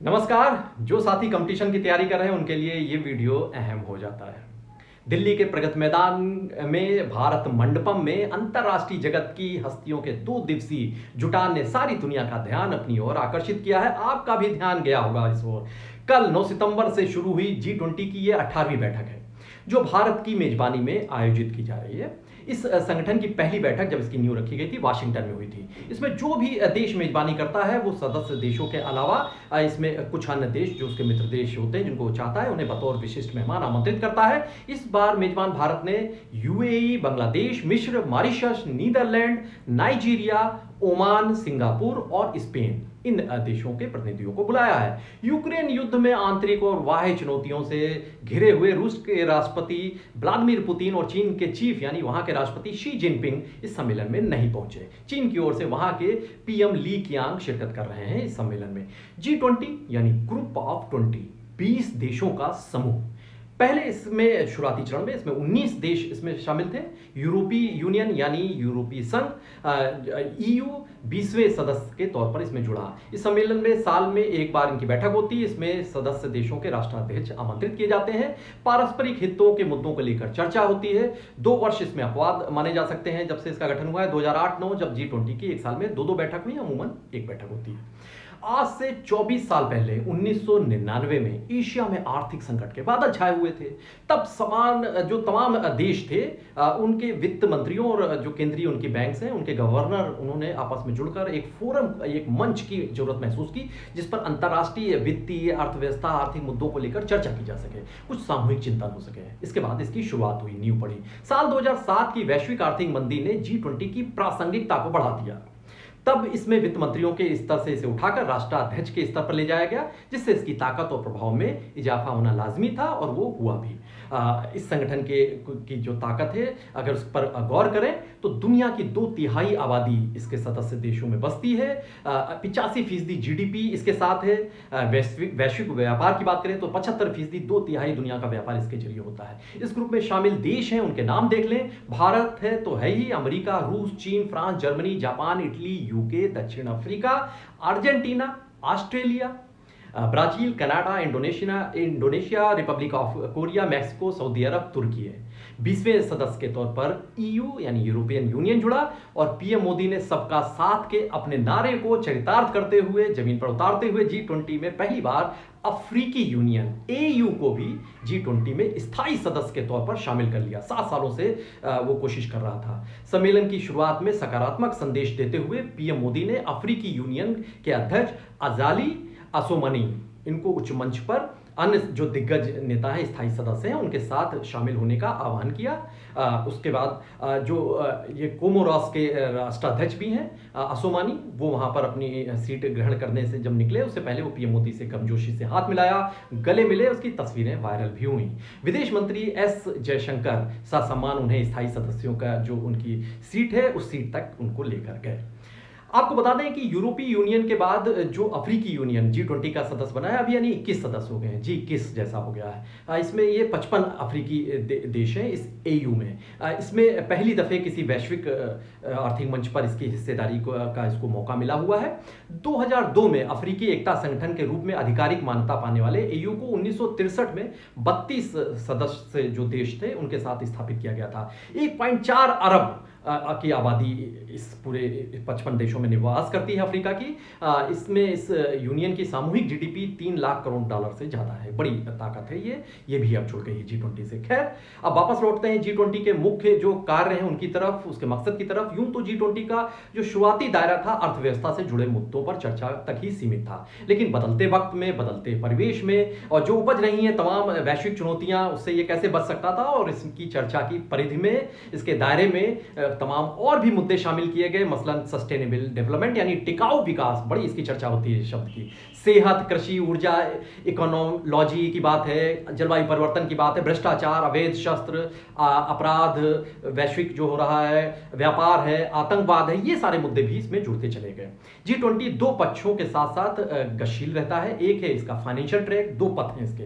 नमस्कार। जो साथी कंपटीशन की तैयारी कर रहे हैं उनके लिए ये वीडियो अहम हो जाता है। दिल्ली के प्रगति मैदान में भारत मंडपम में अंतर्राष्ट्रीय जगत की हस्तियों के 2 दिवसीय जुटान ने सारी दुनिया का ध्यान अपनी ओर आकर्षित किया है। आपका भी ध्यान गया होगा इस ओर। कल 9 सितंबर से शुरू हुई G20 की ये 18वीं बैठक है जो भारत की मेजबानी में आयोजित की जा रही है। इस संगठन की पहली बैठक जब इसकी नींव रखी गई थी वाशिंगटन में हुई थी। इसमें जो भी देश मेजबानी करता है वो सदस्य देशों के अलावा इसमें कुछ अन्य देश जो उसके मित्र देश होते हैं जिनको वो चाहता है उन्हें बतौर विशिष्ट मेहमान आमंत्रित करता है। इस बार मेजबान भारत ने यूएई, बांग्लादेश, मिस्र, Mauritius, Netherlands, Nigeria, Oman, Singapore और स्पेन इन देशों के प्रतिनिधियों को बुलाया है। यूक्रेन युद्ध में आंतरिक और बाह्य चुनौतियों से घिरे हुए रूस के राष्ट्रपति व्लादिमीर पुतिन और चीन के चीफ यानी वहां के राष्ट्रपति शी जिनपिंग इस सम्मेलन में नहीं पहुंचे। चीन की ओर से वहां के पीएम ली कियांग शिरकत कर रहे हैं इस सम्मेलन में। G20 यानी ग्रुप ऑफ 20 20 देशों का समूह। पहले इसमें शुरुआती चरण में इसमें 19 देश इसमें शामिल थे। यूरोपीय यूनियन यानी यूरोपीय संघ EU 20वें सदस्य के तौर पर इसमें जुड़ा। इस सम्मेलन में साल में एक बार इनकी बैठक होती है। इसमें सदस्य देशों के राष्ट्राध्यक्ष आमंत्रित किए जाते हैं। पारस्परिक हितों के मुद्दों को लेकर चर्चा होती है। 2 वर्ष इसमें अपवाद माने जा सकते हैं। जब से इसका गठन हुआ है 2008-9 जब G20 की एक साल में 2 बैठक हुई, अमूमन एक बैठक होती है। आज से 24 साल पहले 1999 में एशिया में आर्थिक संकट के बादल छाए हुए थे। तब तमाम देश थे उनके वित्त मंत्रियों और जो केंद्रीय उनकी बैंक्स हैं उनके गवर्नर उन्होंने आपस में जुड़कर एक फोरम, एक मंच की जरूरत महसूस की जिस पर अंतर्राष्ट्रीय वित्तीय अर्थव्यवस्था आर्थिक मुद्दों को लेकर चर्चा की जा सके, कुछ सामूहिक चिंतन हो सके। इसके बाद इसकी शुरुआत हुई, नींव पड़ी। साल 2007 की वैश्विक आर्थिक मंदी ने G20 की प्रासंगिकता को बढ़ा दिया। तब इसमें वित्त मंत्रियों के स्तर से इसे उठाकर राष्ट्राध्यक्ष के स्तर पर ले जाया गया जिससे इसकी ताकत और प्रभाव में इजाफा होना लाजमी था और वो हुआ भी। इस संगठन की जो ताकत है अगर उस पर गौर करें तो दुनिया की 2/3 आबादी इसके सदस्य देशों में बसती है। 85% GDP इसके साथ है। वैश्विक व्यापार की बात करें तो 75%, 2/3 दुनिया का व्यापार इसके जरिए होता है। इस ग्रुप में शामिल देश हैं, उनके नाम देख लें। भारत है तो है ही, अमेरिका, रूस, चीन, France, Germany, Japan, Italy, UK, दक्षिण Africa, Argentina, Australia, Brazil, Canada, Indonesia, Republic of Korea, Mexico, Saudi Arab, तुर्की है। 20वें सदस्य के तौर पर EU यानी यूरोपियन यूनियन जुड़ा और पीएम मोदी ने सबका साथ के अपने नारे को चरितार्थ करते हुए जमीन पर उतारते हुए G20 में पहली बार अफ्रीकी यूनियन AU को भी G20 में स्थायी सदस्य के तौर पर शामिल कर लिया। 7 सालों से वो कोशिश कर रहा था। सम्मेलन की शुरुआत में सकारात्मक संदेश देते हुए पीएम मोदी ने अफ्रीकी यूनियन के अध्यक्ष अजाली असोमनी इनको उच्च मंच पर अन्य जो दिग्गज नेता हैं, स्थायी सदस्य हैं, उनके साथ शामिल होने का आह्वान किया। उसके बाद ये कोमोरॉस के राष्ट्राध्यक्ष भी हैं असोमानी, वो वहां पर अपनी सीट ग्रहण करने से जब निकले उससे पहले वो पीएम मोदी से गर्मजोशी से हाथ मिलाया, गले मिले, उसकी तस्वीरें वायरल भी हुई। विदेश मंत्री S जयशंकर ससम्मान उन्हें स्थायी सदस्यों का जो उनकी सीट है उस सीट तक उनको लेकर गए। आपको बता दें कि यूरोपीय यूनियन के बाद जो अफ्रीकी यूनियन G20 का सदस्य बना है अभी यानी 21 सदस्य हो गए हैं, G21 जैसा हो गया है। इसमें ये 55 अफ्रीकी देश हैं इस AU में। इसमें पहली दफे किसी वैश्विक आर्थिक मंच पर इसकी हिस्सेदारी का इसको मौका मिला हुआ है। 2002 में अफ्रीकी एकता संगठन के रूप में आधिकारिक मान्यता पाने वाले AU को 1963 में 32 सदस्य जो देश थे उनके साथ स्थापित किया गया था। 1.4 अरब की आबादी इस पूरे 55 देशों में निवास करती है अफ्रीका की। इसमें इस यूनियन की सामूहिक GDP 3 लाख करोड़ डॉलर से ज्यादा है। बड़ी ताकत है ये भी अब जुड़ गई है G20 से। खैर, अब वापस लौटते हैं G20 के मुख्य जो कार्य हैं उनकी तरफ, उसके मकसद की तरफ। यूं तो G20 का जो शुरुआती दायरा था अर्थव्यवस्था से जुड़े मुद्दों पर चर्चा तक ही सीमित था, लेकिन बदलते वक्त में, बदलते परिवेश में और जो उपज रही है तमाम वैश्विक चुनौतियां, उससे ये कैसे बच सकता था और इसकी चर्चा की परिधि में, इसके दायरे में तमाम और भी मुद्दे शामिल किए गए। मसलन सस्टेनेबल डेवलपमेंट यानी टिकाऊ विकास, बड़ी इसकी चर्चा होती है शब्द की। सेहत, कृषि, ऊर्जा, इकोनोलॉजी की बात है, जलवायु परिवर्तन की बात है, भ्रष्टाचार, अवैध शस्त्र, अपराध, वैश्विक जो हो रहा है व्यापार है, आतंकवाद है, ये सारे मुद्दे भी इसमें जुड़ते चले गए। G20 2 पक्षों के साथ साथ गतिशील रहता है। एक है इसका फाइनेंशियल ट्रैक, 2 पथ हैं इसके।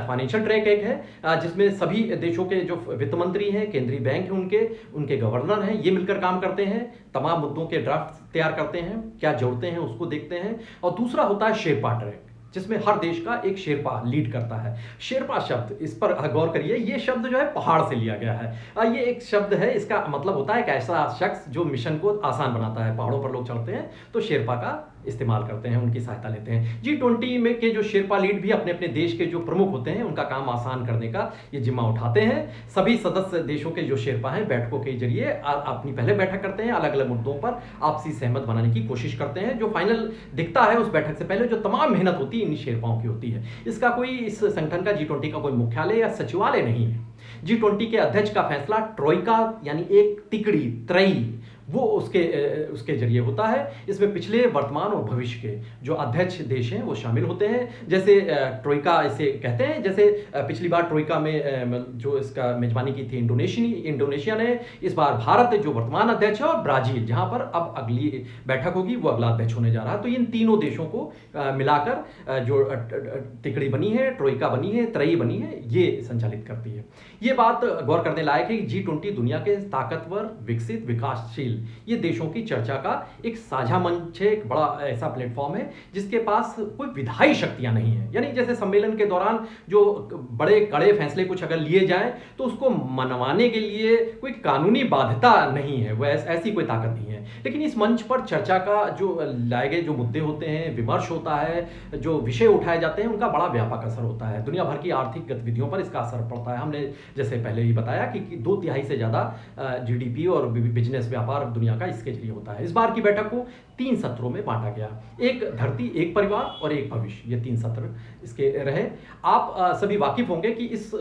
फाइनेंशियल ट्रैक एक है जिसमें सभी देशों के जो वित्त मंत्री हैं, केंद्रीय बैंक हैं, उनके गवर्नर हैं, ये मिलकर काम करते हैं, तमाम मुद्दों के ड्राफ्ट तैयार करते हैं, क्या जरूरतें हैं उसको देखते हैं। और दूसरा होता है शेरपा ट्रैक, जिसमें हर देश का एक शेरपा लीड करता है। शेरपा शब्द, इस पर गौर करिए, ये शब्द जो है पहाड़ से लिया गया है। ये एक शब्द है, इसका मतलब होता है एक ऐसा शख्स जो मिशन को आसान बनाता है। पहाड़ों पर लोग चढ़ते हैं तो शेरपा का इस्तेमाल करते हैं, उनकी सहायता लेते हैं। G20 में के जो शेरपा लीड भी अपने अपने देश के जो प्रमुख होते हैं उनका काम आसान करने का ये जिम्मा उठाते हैं। सभी सदस्य देशों के जो शेरपा हैं बैठकों के जरिए अपनी पहले बैठक करते हैं, अलग अलग मुद्दों पर आपसी सहमत बनाने की कोशिश करते हैं। जो फाइनल दिखता है उस बैठक से पहले जो तमाम मेहनत होती है इन शेरपाओं की होती है। इसका कोई, इस संगठन का G20 का कोई मुख्यालय या सचिवालय नहीं है। G20 के अध्यक्ष का फैसला ट्रोइका यानी एक तिकड़ी, त्रयी, वो उसके जरिए होता है। इसमें पिछले, वर्तमान और भविष्य के जो अध्यक्ष देश हैं वो शामिल होते हैं। जैसे ट्रोइका इसे कहते हैं, जैसे पिछली बार ट्रोइका में जो इसका मेजबानी की थी इंडोनेशिया ने, इस बार भारत जो वर्तमान अध्यक्ष है, और ब्राजील जहां पर अब अगली बैठक होगी वो अगला अध्यक्ष होने जा रहा है। तो इन तीनों देशों को मिलाकर जो तिकड़ी बनी है, ट्रोइका बनी है, त्रयी बनी है, ये संचालित करती है। ये बात गौर करने लायक है कि G20 दुनिया के ताकतवर, विकसित, विकासशील ये देशों की चर्चा का एक साझा मंच है, एक बड़ा ऐसा प्लेटफॉर्म है जिसके पास कोई विधायी शक्तियां नहीं है। यानी जैसे सम्मेलन के दौरान जो बड़े कड़े फैसले कुछ अगर लिए जाएं तो उसको मनवाने के लिए कोई कानूनी बाध्यता नहीं है, वो ऐसी कोई ताकत नहीं है। लेकिन इस मंच पर चर्चा का जो लाए गए जो मुद्दे होते हैं, विमर्श होता है, जो विषय उठाए जाते हैं, उनका बड़ा व्यापक असर होता है। दुनिया भर की आर्थिक गतिविधियों पर इसका असर पड़ता है। हमने जैसे पहले ही बताया कि 2/3 से ज्यादा GDP और बिजनेस व्यापार दुनिया का इसके जरिए होता है। इस बार की बैठक को 3 सत्रों में बांटा गया, एक धरती, एक परिवार और एक भविष्य, ये 3 सत्र इसके रहे। आप सभी वाकिफ होंगे कि इस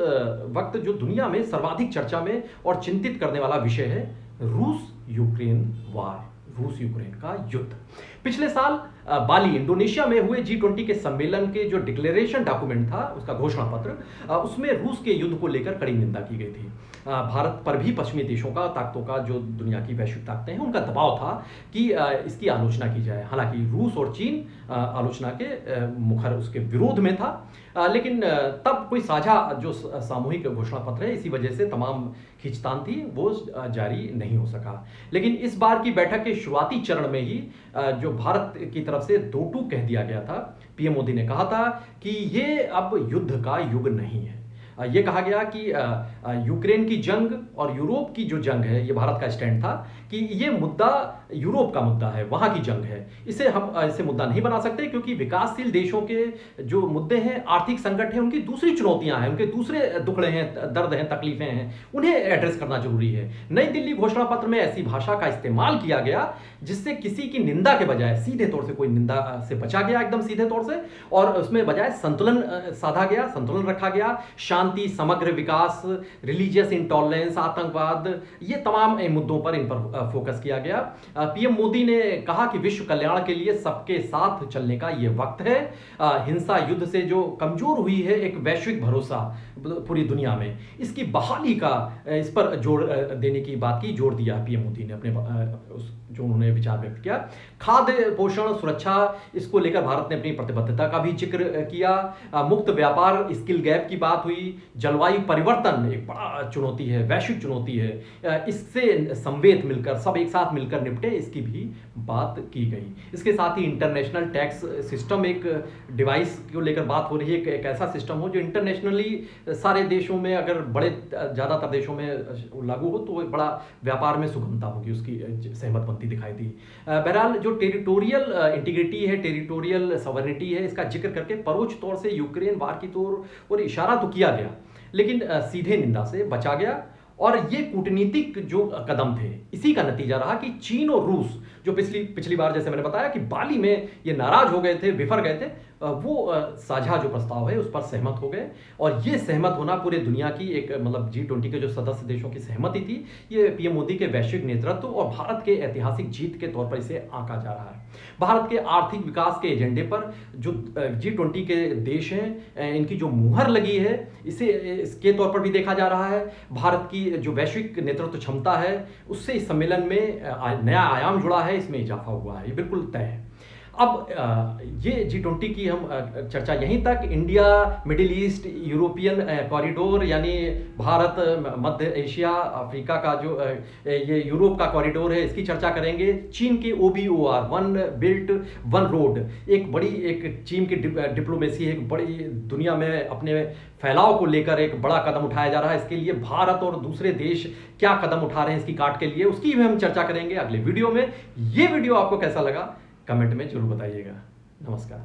वक्त जो दुनिया में सर्वाधिक चर्चा में और चिंतित करने वाला विषय है रूस यूक्रेन वार, रूस यूक्रेन का युद्ध। पिछले साल बाली, इंडोनेशिया में हुए G20 के सम्मेलन के जो डिक्लेरेशन डॉक्यूमेंट था, उसका घोषणा पत्र, उसमें रूस के युद्ध को लेकर कड़ी निंदा की गई थी। भारत पर भी पश्चिमी देशों का, ताकतों का, जो दुनिया की वैश्विक ताकतें हैं, उनका दबाव था कि इसकी आलोचना की जाए। हालांकि रूस और चीन आलोचना के मुखर उसके विरोध में था, लेकिन तब कोई साझा जो सामूहिक घोषणा पत्र है, इसी वजह से तमाम खींचतान थी, वो जारी नहीं हो सका। लेकिन इस बार की बैठक के शुरुआती चरण में ही जो भारत की तरफ से 2-2 कह दिया गया था। पीएम मोदी ने कहा था कि ये अब युद्ध का युग नहीं है। ये कहा गया कि यूक्रेन की जंग और यूरोप की जो जंग है, ये भारत का स्टैंड था कि ये मुद्दा यूरोप का मुद्दा है, वहाँ की जंग है, इसे हम ऐसे मुद्दा नहीं बना सकते, क्योंकि विकासशील देशों के जो मुद्दे हैं, आर्थिक संकट है, उनकी दूसरी चुनौतियां हैं, उनके दूसरे दुखड़े हैं, दर्द हैं, तकलीफें हैं, उन्हें एड्रेस करना जरूरी है। नई दिल्ली घोषणा पत्र में ऐसी भाषा का इस्तेमाल किया गया जिससे किसी की निंदा के बजाय, सीधे तौर से कोई निंदा से बचा गया, एकदम सीधे तौर से, और उसमें बजाय संतुलन साधा गया, संतुलन रखा गया। शांति, समग्र विकास, रिलीजियस इंटॉलरेंस, आतंकवाद, ये तमाम मुद्दों पर इन पर फोकस किया गया। पीएम मोदी ने कहा कि विश्व कल्याण के लिए सबके साथ चलने का ये वक्त है। हिंसा, युद्ध से जो कमजोर हुई है एक वैश्विक भरोसा पूरी दुनिया में, इसकी बहाली का, इस पर जोर देने की बात की, जोर दिया पीएम मोदी ने अपने जो उन्होंने विचार व्यक्त किया। खाद्य, पोषण, सुरक्षा, इसको लेकर भारत ने अपनी प्रतिबद्धता का भी जिक्र किया। मुक्त व्यापार, स्किल गैप की बात हुई। जलवायु परिवर्तन एक बड़ा चुनौती है, वैश्विक चुनौती है, इससे संवेद मिलकर, सब एक साथ मिलकर निपटे, इसकी भी बात की गई। इसके साथ ही इंटरनेशनल टैक्स सिस्टम, एक डिवाइस को लेकर बात हो रही है, एक ऐसा सिस्टम हो जो इंटरनेशनली सारे देशों में, अगर बड़े ज़्यादातर देशों में लागू हो तो बड़ा व्यापार में सुगमता होगी, उसकी सहमत बनती दिखाई दी। बहरहाल जो टेरिटोरियल इंटीग्रिटी है, टेरिटोरियल सॉवरेनिटी है, इसका जिक्र करके परोक्ष तौर से यूक्रेन वार की ओर इशारा तो किया गया, लेकिन सीधे निंदा से बचा गया। और ये कूटनीतिक जो कदम थे, इसी का नतीजा रहा कि चीन और रूस, जो पिछली बार जैसे मैंने बताया कि बाली में ये नाराज हो गए थे, विफर गए थे, वो साझा जो प्रस्ताव है उस पर सहमत हो गए। और ये सहमत होना पूरे दुनिया की एक, मतलब G20 के जो सदस्य देशों की सहमति थी, ये पीएम मोदी के वैश्विक नेतृत्व और भारत के ऐतिहासिक जीत के तौर पर इसे आंका जा रहा है। भारत के आर्थिक विकास के एजेंडे पर जो G20 के देश हैं, इनकी जो मुहर लगी है, इसे इसके तौर पर भी देखा जा रहा है। भारत की जो वैश्विक नेतृत्व क्षमता है, उससे इस सम्मेलन में नया आयाम जुड़ा है, इसमें इजाफा हुआ है, ये बिल्कुल तय है। अब ये G20 की हम चर्चा यहीं तक। India middle east European corridor, यानी भारत मध्य एशिया अफ्रीका का जो ये यूरोप का कॉरिडोर है, इसकी चर्चा करेंगे। चीन के OBOR, one belt one road, एक चीन की डिप्लोमेसी है, एक बड़ी दुनिया में अपने फैलाव को लेकर एक बड़ा कदम उठाया जा रहा है। इसके लिए भारत और दूसरे देश क्या कदम उठा रहे हैं इसकी काट के लिए, उसकी भी हम चर्चा करेंगे अगले वीडियो में। ये वीडियो आपको कैसा लगा कमेंट में जरूर बताइएगा। नमस्कार।